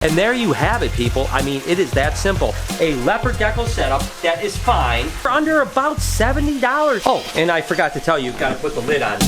And there you have it, people. I mean, it is that simple. A Leopard Gecko setup that is fine for under about $70. Oh, and I forgot to tell you, you've got to put the lid on.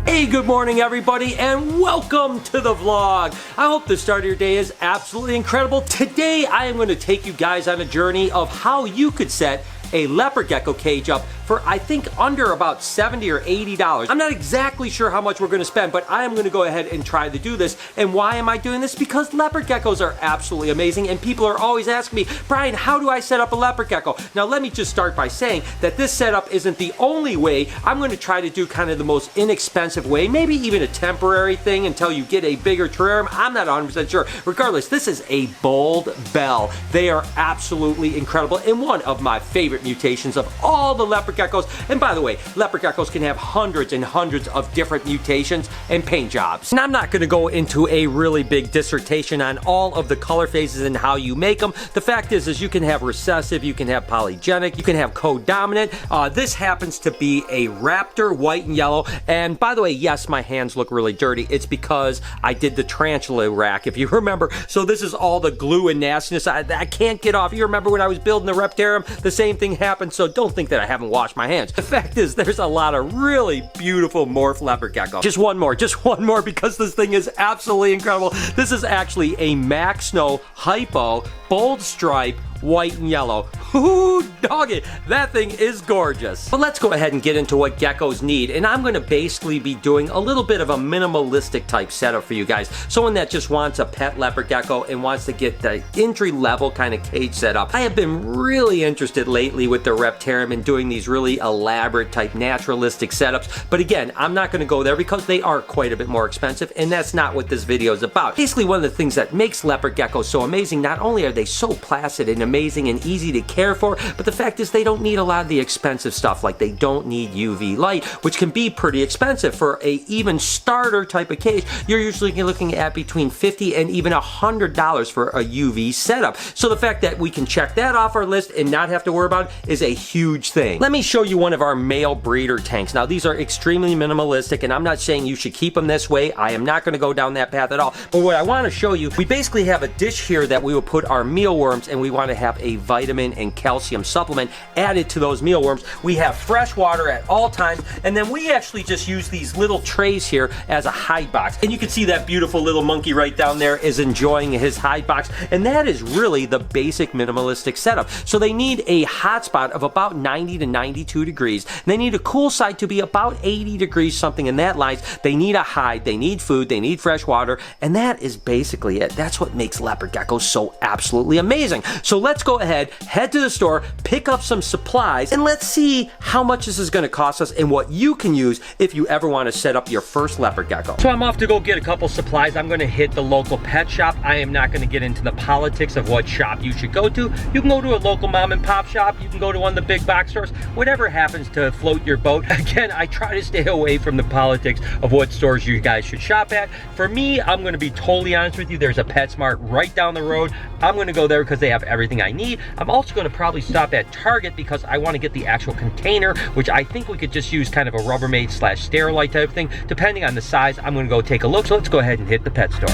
Hey, good morning, everybody, and welcome to the vlog. I hope the start of your day is absolutely incredible. Today, I am going to take you guys on a journey of how you could set a Leopard Gecko cage up for, I think, under about $70 or $80. I'm not exactly sure how much we're going to spend, but I am going to go ahead and try to do this. And why am I doing this? Because Leopard Geckos are absolutely amazing, and people are always asking me, Brian, how do I set up a Leopard Gecko? Now, let me just start by saying that this setup isn't the only way. I'm going to try to do kind of the most inexpensive way, maybe even a temporary thing until you get a bigger terrarium. I'm not 100% sure. Regardless, this is a bold bell. They are absolutely incredible, and one of my favorite mutations of all the leopard geckos. And by the way, leopard geckos can have hundreds and hundreds of different mutations and paint jobs. And I'm not going to go into a really big dissertation on all of the color phases and how you make them. The fact is you can have recessive, you can have polygenic, you can have co-dominant. This happens to be a Raptor, white and yellow. And by the way, yes, my hands look really dirty. It's because I did the tarantula rack, if you remember. So this is all the glue and nastiness I can't get off. You remember when I was building the Reptarium? The same thing happened, so don't think that I haven't washed my hands. The fact is, there's a lot of really beautiful morph leopard gecko. Just one more, because this thing is absolutely incredible. This is actually a Max Snow Hypo bold stripe, white and yellow. Ooh, dog it, that thing is gorgeous. But let's go ahead and get into what geckos need, and I'm going to basically be doing a little bit of a minimalistic type setup for you guys. Someone that just wants a pet leopard gecko and wants to get the entry level kind of cage set up. I have been really interested lately with the Reptarium and doing these really elaborate type naturalistic setups, but again, I'm not going to go there because they are quite a bit more expensive, and that's not what this video is about. Basically, one of the things that makes leopard geckos so amazing, not only are they so placid and amazing and easy to care for, but the fact is they don't need a lot of the expensive stuff. Like, they don't need UV light, which can be pretty expensive. For a even starter type of cage, you're usually looking at between $50 and even $100 for a UV setup. So the fact that we can check that off our list and not have to worry about it is a huge thing. Let me show you one of our male breeder tanks. Now, these are extremely minimalistic, and I'm not saying you should keep them this way. I am not going to go down that path at all. But what I want to show you, we basically have a dish here that we will put our mealworms, and we want to have a vitamin and calcium supplement added to those mealworms. We have fresh water at all times, and then we actually just use these little trays here as a hide box. And you can see that beautiful little monkey right down there is enjoying his hide box, and that is really the basic minimalistic setup. So they need a hot spot of about 90 to 92 degrees. They need a cool side to be about 80 degrees, something in that lines. They need a hide, they need food, they need fresh water, and that is basically it. That's what makes leopard geckos so absolutely amazing. So let's go ahead, head to the store, pick up some supplies, and let's see how much this is going to cost us and what you can use if you ever want to set up your first leopard gecko. So I'm off to go get a couple supplies. I'm going to hit the local pet shop. I am not going to get into the politics of what shop you should go to. You can go to a local mom and pop shop. You can go to one of the big box stores. Whatever happens to float your boat. Again, I try to stay away from the politics of what stores you guys should shop at. For me, I'm going to be totally honest with you. There's a PetSmart right down the road. I'm going to go there because they have everything I need. I'm also going to probably stop at Target because I want to get the actual container, which I think we could just use kind of a Rubbermaid / Sterilite type of thing. Depending on the size, I'm going to go take a look. So let's go ahead and hit the pet store.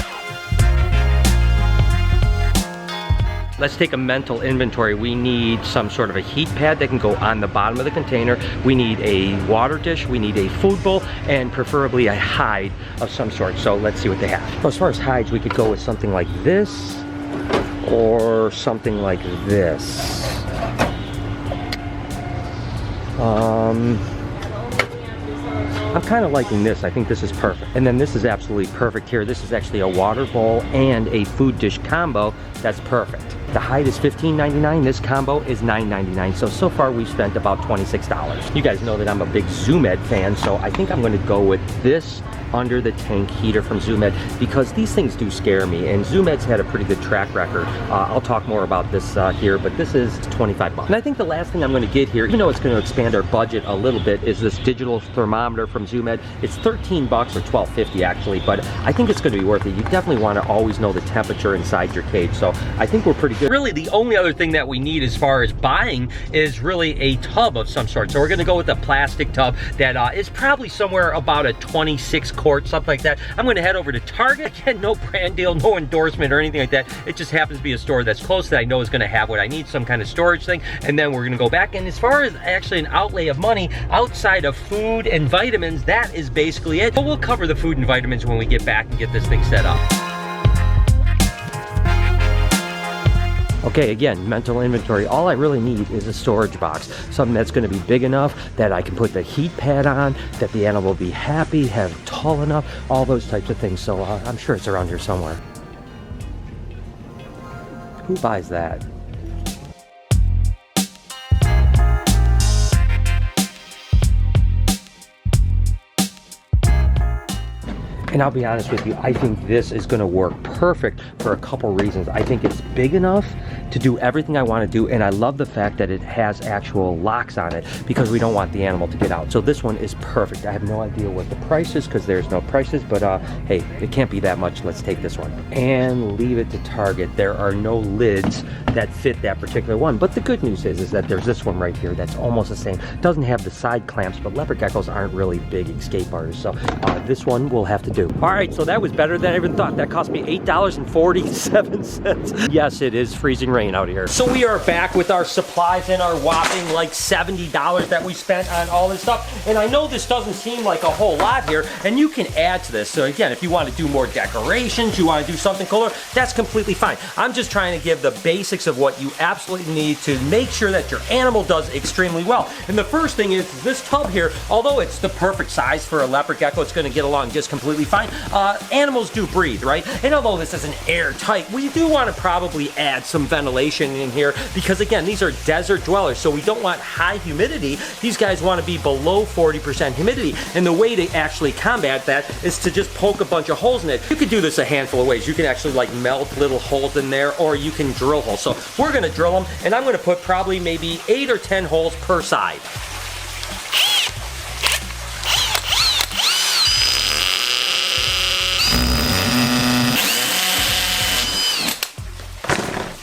Let's take a mental inventory. We need some sort of a heat pad that can go on the bottom of the container. We need a water dish. We need a food bowl, and preferably a hide of some sort. So let's see what they have. Well, as far as hides, we could go with something like this or something like this. I'm kind of liking this. I think this is perfect. And then this is absolutely perfect here. This is actually a water bowl and a food dish combo. That's perfect. The hide is $15.99. This combo is $9.99. So far we've spent about $26. You guys know that I'm a big Zoom Ed fan, so I think I'm going to go with this under the tank heater from Zoom Ed, because these things do scare me, and Zoom Ed's had a pretty good track record. I'll talk more about this here, but this is 25 bucks. And I think the last thing I'm going to get here, even though it's going to expand our budget a little bit, is this digital thermometer from Zoom Ed. It's 13 bucks or $12.50 actually, but I think it's going to be worth it. You definitely want to always know the temperature inside your cage, so I think we're pretty good. good. Really, the only other thing that we need as far as buying is really a tub of some sort. So we're gonna go with a plastic tub that is probably somewhere about a 26 quart, something like that. I'm gonna head over to Target. Again, no brand deal, no endorsement or anything like that. It just happens to be a store that's close that I know is gonna have what I need, some kind of storage thing. And then we're gonna go back. And as far as actually an outlay of money outside of food and vitamins, that is basically it. But we'll cover the food and vitamins when we get back and get this thing set up. Okay, again, mental inventory. All I really need is a storage box. Something that's gonna be big enough that I can put the heat pad on, that the animal will be happy, have it tall enough, all those types of things. So I'm sure it's around here somewhere. Who buys that? And I'll be honest with you, I think this is gonna work perfect for a couple reasons. I think it's big enough to do everything I wanna do, and I love the fact that it has actual locks on it because we don't want the animal to get out. So this one is perfect. I have no idea what the price is because there's no prices, but hey, it can't be that much. Let's take this one and leave it to Target. There are no lids that fit that particular one, but the good news is that there's this one right here that's almost the same. Doesn't have the side clamps, but leopard geckos aren't really big escape artists, so this one will have to do. All right, so that was better than I even thought. That cost me $8.47. Yes, it is freezing rain out here. So we are back with our supplies and our whopping like $70 that we spent on all this stuff. And I know this doesn't seem like a whole lot here, and you can add to this. So again, if you want to do more decorations, you want to do something cooler, that's completely fine. I'm just trying to give the basics of what you absolutely need to make sure that your animal does extremely well. And the first thing is this tub here, although it's the perfect size for a leopard gecko, it's going to get along just completely fine. Animals do breathe, right? And although this isn't airtight, we do want to probably add some ventilation in here because again, these are desert dwellers, so we don't want high humidity. These guys want to be below 40% humidity, and the way to actually combat that is to just poke a bunch of holes in it. You could do this a handful of ways. You can actually like melt little holes in there, or you can drill holes. So we're going to drill them, and I'm going to put probably maybe 8 or 10 holes per side.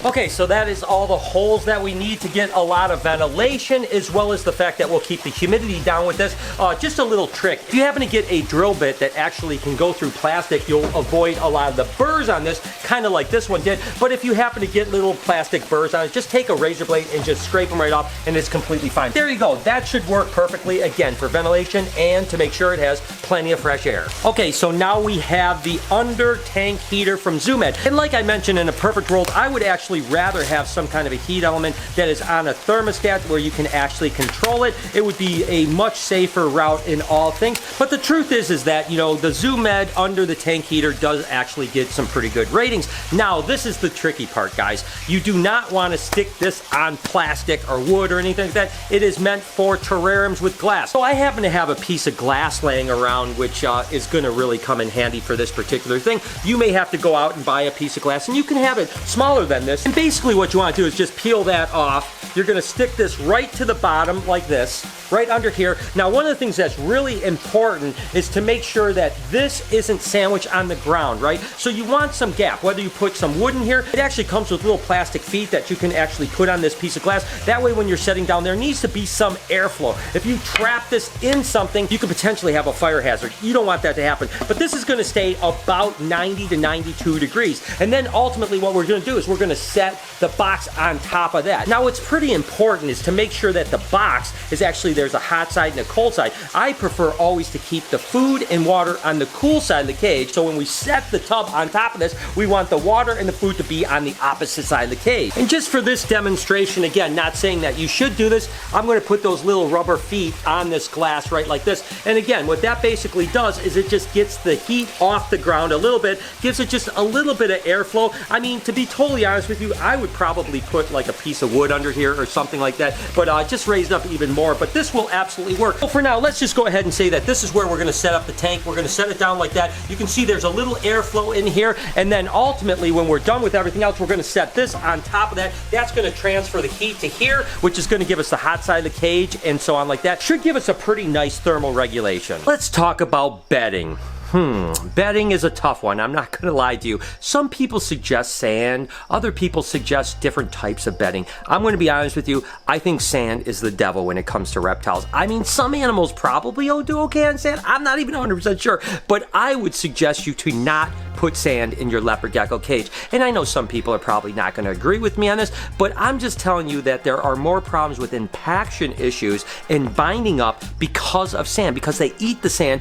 Okay, so that is all the holes that we need to get a lot of ventilation, as well as the fact that we'll keep the humidity down with this. Just a little trick. If you happen to get a drill bit that actually can go through plastic, you'll avoid a lot of the burrs on this, kind of like this one did. But if you happen to get little plastic burrs on it, just take a razor blade and just scrape them right off, and it's completely fine. There you go. That should work perfectly, again, for ventilation and to make sure it has plenty of fresh air. Okay, so now we have the under tank heater from ZoomEd. And like I mentioned, in a perfect world, I would actually rather have some kind of a heat element that is on a thermostat where you can actually control it. It would be a much safer route in all things. But the truth is that, you know, the ZoomEd under the tank heater does actually get some pretty good ratings. Now, this is the tricky part, guys. You do not want to stick this on plastic or wood or anything like that. It is meant for terrariums with glass. So I happen to have a piece of glass laying around, which is going to really come in handy for this particular thing. You may have to go out and buy a piece of glass, and you can have it smaller than this. And basically what you want to do is just peel that off. You're going to stick this right to the bottom like this, right under here. Now, one of the things that's really important is to make sure that this isn't sandwiched on the ground, right? So you want some gap, whether you put some wood in here. It actually comes with little plastic feet that you can actually put on this piece of glass. That way, when you're setting down, there needs to be some airflow. If you trap this in something, you could potentially have a fire hazard. You don't want that to happen. But this is going to stay about 90 to 92 degrees. And then ultimately what we're going to do is we're going to set the box on top of that. Now, what's pretty important is to make sure that the box is actually, there's a hot side and a cold side. I prefer always to keep the food and water on the cool side of the cage. So when we set the tub on top of this, we want the water and the food to be on the opposite side of the cage. And just for this demonstration, again, not saying that you should do this, I'm going to put those little rubber feet on this glass right like this. And again, what that basically does is it just gets the heat off the ground a little bit, gives it just a little bit of airflow. I mean, to be totally honest with you, I would probably put like a piece of wood under here or something like that, but just raise it up even more. But this will absolutely work. So for now, let's just go ahead and say that this is where we're going to set up the tank. We're going to set it down like that. You can see there's a little airflow in here, and then ultimately when we're done with everything else, we're going to set this on top of that. That's going to transfer the heat to here, which is going to give us the hot side of the cage and so on like that. Should give us a pretty nice thermal regulation. Let's talk about bedding. Bedding is a tough one. I'm not going to lie to you. Some people suggest sand. Other people suggest different types of bedding. I'm going to be honest with you. I think sand is the devil when it comes to reptiles. I mean, some animals probably do okay on sand. I'm not even 100% sure. But I would suggest you to not put sand in your leopard gecko cage. And I know some people are probably not going to agree with me on this, but I'm just telling you that there are more problems with impaction issues and binding up because of sand, because they eat the sand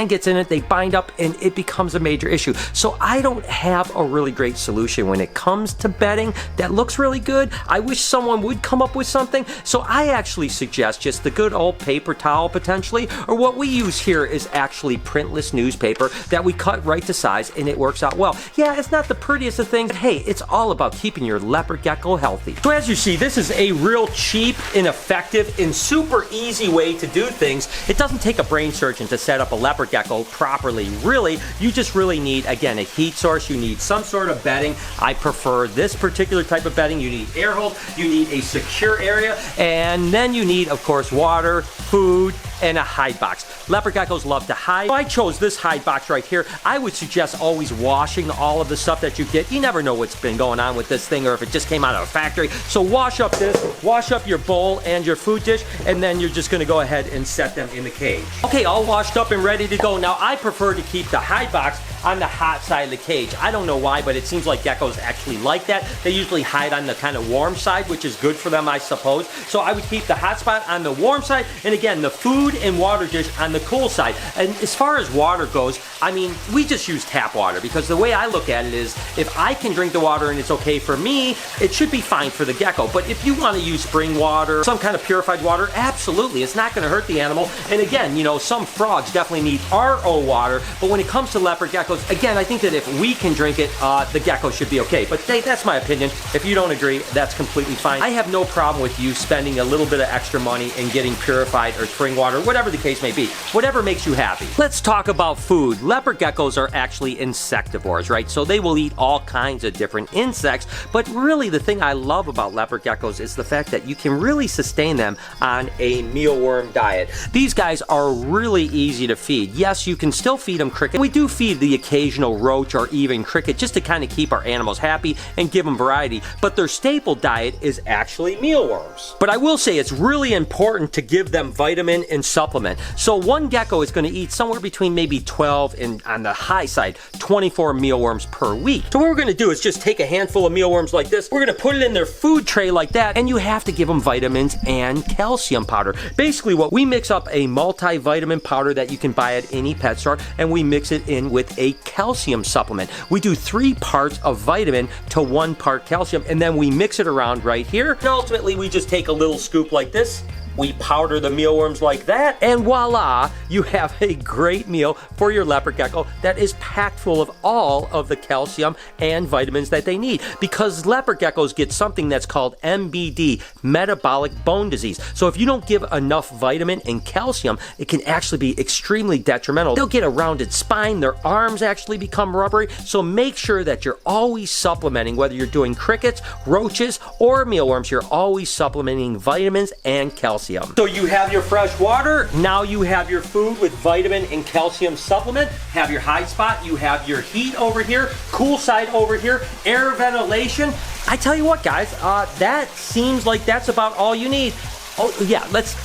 gets in it, they bind up, and it becomes a major issue. So I don't have a really great solution when it comes to bedding that looks really good. I wish someone would come up with something. So I actually suggest just the good old paper towel potentially, or what we use here is actually printless newspaper that we cut right to size, and it works out well. Yeah, it's not the prettiest of things, but hey, it's all about keeping your leopard gecko healthy. So as you see, this is a real cheap and effective and super easy way to do things. It doesn't take a brain surgeon to set up a leopard gecko properly. Really, you just really need, again, a heat source. You need some sort of bedding. I prefer this particular type of bedding. You need air holes, you need a secure area, and then you need, of course, water, food, and a hide box. Leopard geckos love to hide. So I chose this hide box right here. I would suggest always washing all of the stuff that you get. You never know what's been going on with this thing, or if it just came out of a factory. So wash up this, wash up your bowl and your food dish, and then you're just gonna go ahead and set them in the cage. Okay, all washed up and ready to go. Now I prefer to keep the hide box on the hot side of the cage. I don't know why, but it seems like geckos actually like that. They usually hide on the kind of warm side, which is good for them, I suppose. So I would keep the hot spot on the warm side, and again, the food and water dish on the cool side. And as far as water goes, I mean, we just use tap water, because the way I look at it is, if I can drink the water and it's okay for me, it should be fine for the gecko. But if you want to use spring water, some kind of purified water, absolutely, it's not going to hurt the animal. And again, you know, some frogs definitely need RO water, but when it comes to leopard geckos, again, I think that if we can drink it, the gecko should be okay. But that's my opinion. If you don't agree, that's completely fine. I have no problem with you spending a little bit of extra money and getting purified or spring water, whatever the case may be. Whatever makes you happy. Let's talk about food. Leopard geckos are actually insectivores, right? So they will eat all kinds of different insects, but really the thing I love about leopard geckos is the fact that you can really sustain them on a mealworm diet. These guys are really easy to feed. Yes, you can still feed them cricket. We do feed the occasional roach or even cricket just to kind of keep our animals happy and give them variety, but their staple diet is actually mealworms. But I will say it's really important to give them vitamin and supplement. So one gecko is going to eat somewhere between maybe 12 and, on the high side, 24 mealworms per week. So what we're going to do is just take a handful of mealworms like this, we're going to put it in their food tray like that, and you have to give them vitamins and calcium powder. Basically, what we mix up a multivitamin powder that you can buy at any pet store, and we mix it in with a calcium supplement. We do 3 parts of vitamin to 1 part calcium, and then we mix it around right here. And ultimately, we just take a little scoop like this. We powder the mealworms like that, and voila, you have a great meal for your leopard gecko that is packed full of all of the calcium and vitamins that they need, because leopard geckos get something that's called MBD, metabolic bone disease. So if you don't give enough vitamin and calcium, it can actually be extremely detrimental. They'll get a rounded spine, their arms actually become rubbery, so make sure that you're always supplementing, whether you're doing crickets, roaches, or mealworms, you're always supplementing vitamins and calcium. So you have your fresh water, now you have your food with vitamin and calcium supplement, have your hide spot, you have your heat over here, cool side over here, air ventilation. I tell you what, guys, that seems like that's about all you need. Oh yeah, let's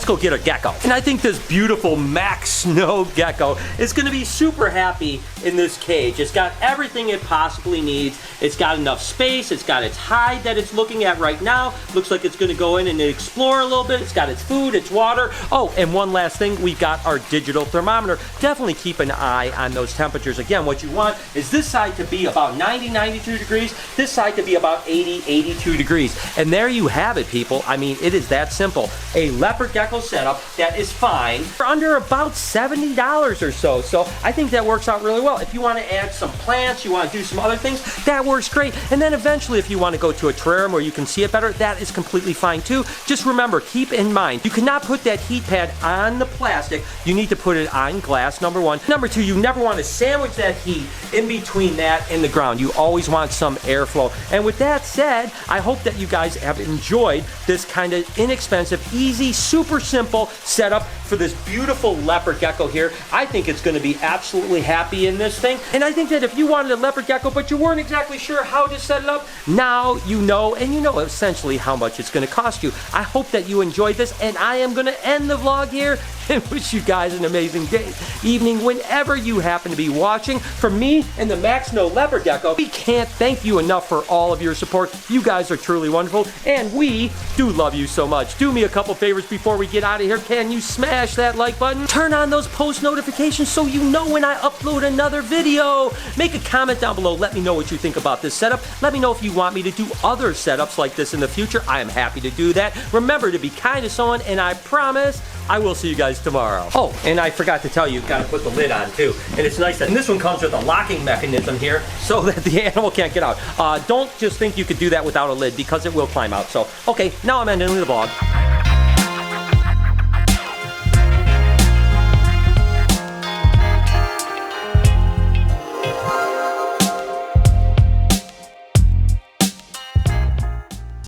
go get a gecko. And I think this beautiful Max Snow gecko is gonna be super happy in this cage. It's got everything it possibly needs. It's got enough space. It's got its hide that it's looking at right now. Looks like it's gonna go in and explore a little bit. It's got its food, its water. Oh, and one last thing, we've got our digital thermometer. Definitely keep an eye on those temperatures. Again, what you want is this side to be about 90, 92 degrees, this side to be about 80, 82 degrees. And there you have it, people. I mean, it is that simple. A leopard gecko setup that is fine for under about $70 or so. So I think that works out really well. If you want to add some plants, you want to do some other things, that works great. And then eventually, if you want to go to a terrarium where you can see it better, that is completely fine too. Just remember, keep in mind, you cannot put that heat pad on the plastic. You need to put it on glass, number 1. Number 2, you never want to sandwich that heat in between that and the ground. You always want some airflow. And with that said, I hope that you guys have enjoyed this kind of inexpensive, easy, super simple setup for this beautiful leopard gecko here. I think it's going to be absolutely happy in this thing. And I think that if you wanted a leopard gecko, but you weren't exactly sure how to set it up, now you know, and you know essentially how much it's going to cost you. I hope that you enjoyed this, and I am going to end the vlog here and wish you guys an amazing day, evening, whenever you happen to be watching. From me and the Max No Leopard Gecko, we can't thank you enough for all of your support. You guys are truly wonderful, and we do love you so much. Do me a couple favors before we get out of here. Can you smash that like button? Turn on those post notifications so you know when I upload another video. Make a comment down below. Let me know what you think about this setup. Let me know if you want me to do other setups like this in the future. I am happy to do that. Remember to be kind to someone, and I promise I will see you guys tomorrow. Oh, and I forgot to tell you, you've got to put the lid on too. And it's nice that, and this one comes with a locking mechanism here so that the animal can't get out. Don't just think you could do that without a lid, because it will climb out. So, okay, now I'm ending the vlog.